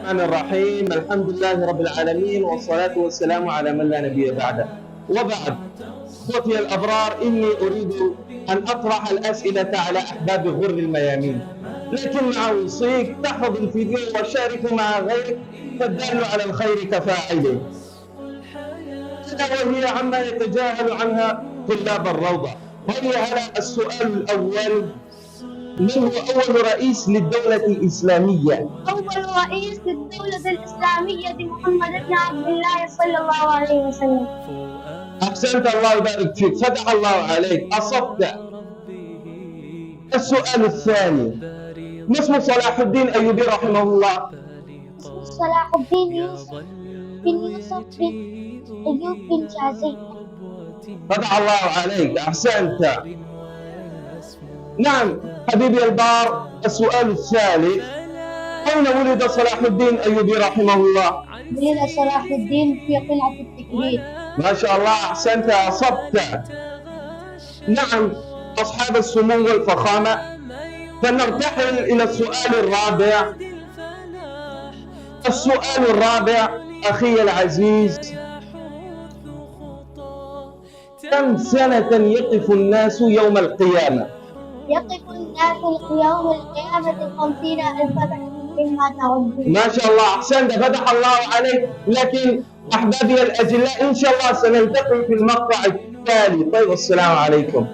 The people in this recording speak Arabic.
الرحمن الرحيم. الحمد لله رب العالمين، والصلاة والسلام على من لا نبي بعده. وبعد، اخوتي الابرار، اني اريد ان اطرح الاسئله على احباب غر الميامين، لكن مع وصيك تحفظ الفيديو وشاركه مع غيرك، فالدال على الخير كفاعله. وهي عما يتجاهل عنها طلاب الروضه. وهي على السؤال الاول: من هو أول رئيس للدولة الإسلامية؟ أول رئيس للدولة الإسلامية محمد بن عبد الله صلى الله عليه وسلم. أحسنت، الله يبارك فيك، فتح الله عليك، أصبت. السؤال الثاني: ما اسم صلاح الدين الأيوبي رحمه الله؟ اسمه صلاح الدين يوسف بن أيوب بن جازي. فتح الله عليك، أحسنت. نعم حبيبي البار، السؤال الثالث: أين ولد صلاح الدين الأيوبي رحمه الله؟ ولد صلاح الدين في قلعة التكريت. ما شاء الله، أحسنت، أصبت. نعم أصحاب السمو والفخامة، فنرتحل إلى السؤال الرابع. السؤال الرابع أخي العزيز: كم سنة يقف الناس يوم القيامة؟ يقف الناس يوم القيامة 50,000 سنة مما تعدون. ما شاء الله، أحسنت، فتح الله عليك. لكن أحبابي الأجلاء، إن شاء الله سنلتقي في المقطع التالي. طيب، السلام عليكم.